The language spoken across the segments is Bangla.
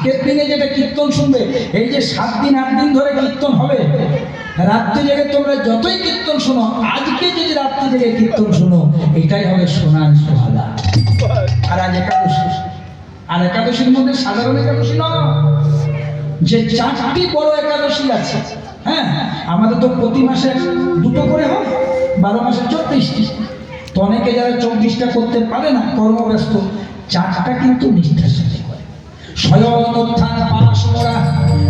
আজকের দিনে যেটা কীর্তন শুনবে, এই যে 7 দিন 8 দিন ধরে কীর্তন হবে, রাত্রে জেগে তোমরা যতই কীর্তন শোনো, আজকে যদি রাত্রে জেগে কীর্তন শোনো, এটাই হবে সোনার সোহাগা। আর আজ একাদশী, আর একাদশীর মধ্যে সাধারণ একাদশী নয়, যে 4টি বড় একাদশী আছে। হ্যাঁ, আমাদের তো প্রতি মাসে 2টো করে হয়, 12 মাসে 34টি। তো অনেকে যারা 24টা করতে পারে না, কর্মব্যস্ত, 4টা কিন্তু নিষ্ঠার সাথে করে। স্বয়ং উত্থান পাশ মোড়া,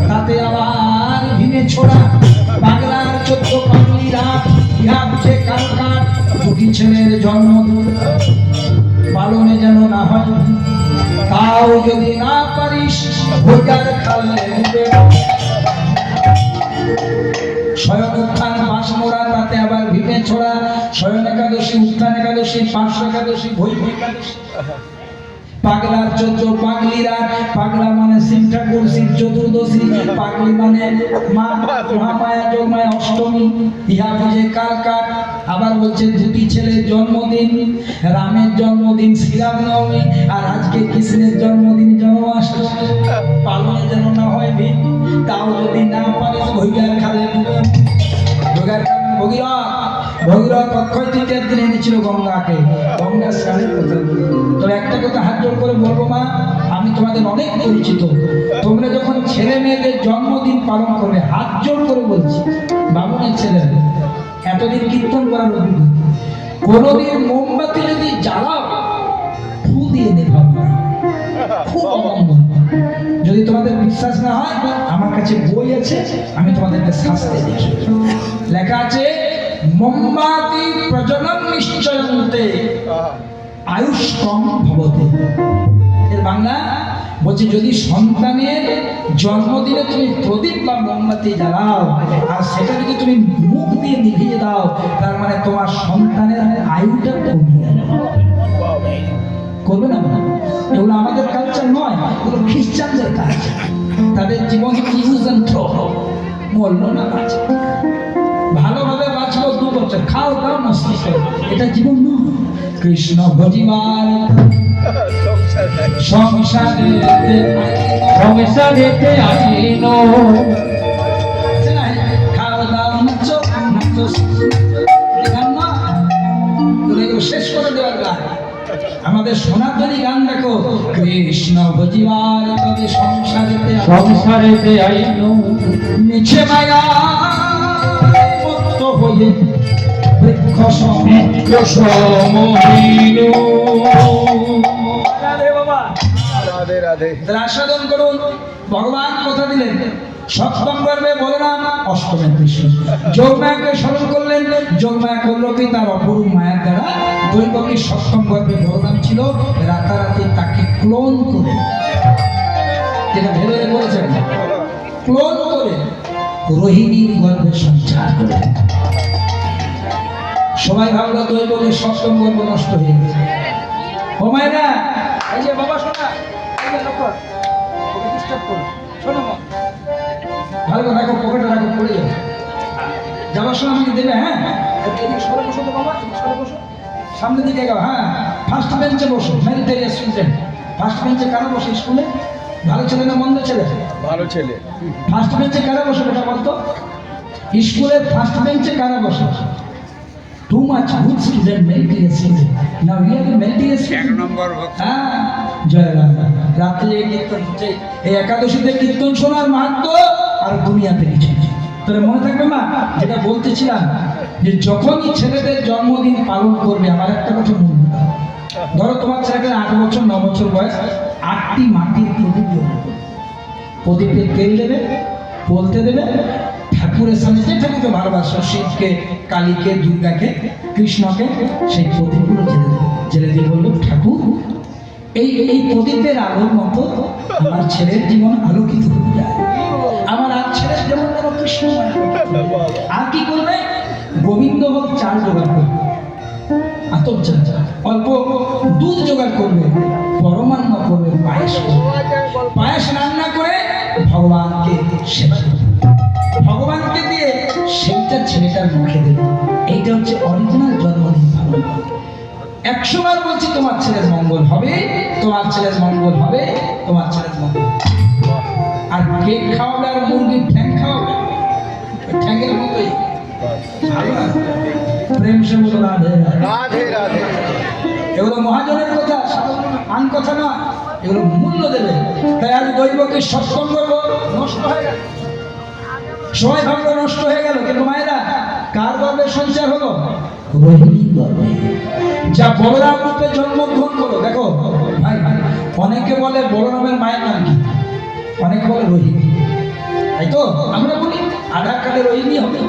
তাতে আবার ভিনে ছোড়া, বাংলার 14 পাগলি রাত, ইহা বুঝে কাল কাট, 2টি ছেলের জন্মদিন পালনে যেন না হয়, তাও যদি না পারিস ভোটার খালে ডুবে। স্বয়ং উত্থান পাশ মোড়া, তাতে আবার ভিনে ছোড়া, স্বয়ং একাদশী, উত্থান একাদশী, পাশ একাদশী, ভৈভ একাদশী, পাগলার 14 পাগলি রাত। পাগলা মানে শিব ঠাকুর, শিব চতুর্দশী, পাগলি মানে মা মহামায়া যোগমায়া অষ্টমী, ইহা বুঝে কাল কাট। আবার বলছে 2টি ছেলের জন্মদিন, রামের জন্মদিন শ্রীরাম নবমী, আর আজকে কৃষ্ণের জন্মদিন জন্মাষ্টমী, পালনে যেন না হয় ভিন, তাও যদি না পারিস ভৈগার খালে ডুবে। ভৈগার খালে ভগীরথ অক্ষয় তৃতীয়ার দিনে এনেছিল গঙ্গাকে, গঙ্গা স্নানের কথা। তো একটা কথা হাত জোড় করে বলবো, মা আমি তোমাদের অনেক পরিচিত, তোমরা যখন ছেলে মেয়েদের জন্মদিন পালন করবে, হাত জোড় করে বলছি, বামুনের ছেলেরা এতদিন কীর্তন করার অভিজ্ঞতা, কোনোদিন মোমবাতি যদি জ্বালাও, ফু দিয়ে নেভাবে না, খুব অমঙ্গল। যদি তোমাদের বিশ্বাস না হয়, আমার কাছে বই আছে, আমি তোমাদেরকে শাস্তে দেখি। লেখা আছে, মোমবাতি প্রজনন নিশ্চয়ন্তে আয়ুষ্কম ভবতে। এর বাংলা বলছে, যদি সন্তানের জন্মদিনে তুমি প্রদীপ বা মোমবাতি জ্বালাও, আর সেটা যদি তুমি মুখ দিয়ে নিভিয়ে দাও, তার মানে তোমার সন্তানের আয়ুটা কমিয়ে যাবে। করবে না? এগুলো আমাদের কালচার নয়, এগুলো খ্রিস্টানদের কালচার। তাদের জীবন ইউজ এন্ড থ্রো, মরল না বাঁচে, ভালোভাবে বাঁচবো 2 বছর, খাও দাও মস্তি করো, এটা জীবন নয়। কৃষ্ণ ভজিবার সংসারেতে আইন, খাও দাও নাচো নাচো, শেষ করে দেওয়ার গান। আমাদের সনাতনী গান দেখো, কৃষ্ণ ভজিবার তবে সংসারেতে আইন, মিছে মায়া মুক্ত হয়ে বৃক্ষ সমহীন। রাধে বাবা, রাধে রাধে। আস্বাদন করুন। ভগবান কথা দিলেন, সপ্তম গর্ভে বলরাম, অষ্টমে কৃষ্ণ। যোগমায়াকে স্মরণ করলেন, যোগমায়া করল কি, তার অপরূপ মায়ার দ্বারা দৈবকী সপ্তম গর্ভে বলরাম ছিল, রাতারাতি তাকে ক্লোন করে, যেটা ভেবে করেছেন, ক্লোন করে রোহিণীর গর্ভে সঞ্চার করে। সবাই ভাবলো দৈবকী সপ্তম গর্ভ নষ্ট হয়ে গেছে। ও মায়েরা, এই যে বাবা শোনা, এই যে লোক ওকে ডিস্টার্ব করো, শোনো ভালো করে রাখো, পকেটে রাখো, পড়ে যাবে। যাওয়ার সময় আমাকে দেবে। হ্যাঁ, এদিকে সরে বসো তো বাবা, এদিকে সরে বসো, সামনের দিকে যাও। হ্যাঁ, ফার্স্ট বেঞ্চে বসো, মেরিটোরিয়াস স্টুডেন্ট। ফার্স্ট বেঞ্চে কারা বসে স্কুলে? ভালো ছেলে না মন্দ ছেলে? ভালো ছেলে। ফার্স্ট বেঞ্চে কারা বসে বেটা বলতো? স্কুলের ফার্স্ট বেঞ্চে কারা বসে? Too much good student, meritorious student. Now we are the meritorious student. হ্যাঁ, জয় রাম। রাত্রে কীর্তন হচ্ছে, এই একাদশীতে কীর্তন শোনার মাহাত্ম্য আর দুনিয়াতে কিছু। তাহলে মনে থাকবে মা, যেটা বলতেছিলাম, যে যখনই ছেলেদের জন্মদিন পালন করবে, আমার একটা কথা মনে রাখবে। ধরো তোমার ছেলেদের 8 বছর 9 বছর বয়স, 8টি মাটির প্রদীপ দেবে, প্রদীপে তেল দেবে, বলতে দেবে, ঠাকুরের সামনে যে ঠাকুরকে ভালোবাসো, শিবকে, কালীকে, দুর্গাকে, কৃষ্ণকে, সেই প্রদীপগুলো জেলে দেবে। জেলে দিয়ে বললো, ঠাকুর এই প্রদীপের আলোর মতো আমার ছেলের জীবন আলোকিত হয়ে যায়, আমার আর ছেলের যেমন যেন কৃষ্ণময়। আর কি করবে? গোবিন্দভোগ চাল জোগাড় করবে, আতপ চাল, অল্প দুধ জোগাড় করবে, পরমান্ন করবে, পায়েস করবে, পায়েস রান্না করে ভগবানকে সেবা করবে, ভগবানকে দিয়ে সেইটা ছেলেটার মুখে দেবে। এইটা হচ্ছে অরিজিনাল জন্মদিন পালন। 100 বার বলছি, তোমার ছেলের মঙ্গল হবে, তোমার ছেলের মঙ্গল হবে, তোমার ছেলের মঙ্গল। কেক খাওয়াবে আর মুরগির ঠ্যাং খাওয়াবে, ঠ্যাংয়ের মতোই ভালো না? প্রেম সে বলো রাধে রাধে রাধে। এগুলো মহাজনের কথা, সাধারণ আন কথা না, এগুলো মূল্য দেবে। তাই আজ দৈবকে সৎসঙ্গ নষ্ট হয়ে গেল, সবাই ভাবলো নষ্ট হয়ে গেল, কিন্তু মায়েরা কার গর্বে সঞ্চার হলো? রোহিণীর গর্বে। যা বলরাম রূপে জন্মগ্রহণ করো। দেখো ভাই, অনেকে বলে বলরামের মায়ের নাম কি, অনেকে বলে রোহিণী, তাই তো আমরা বলি আধার কার্ডে রোহিণী হবে।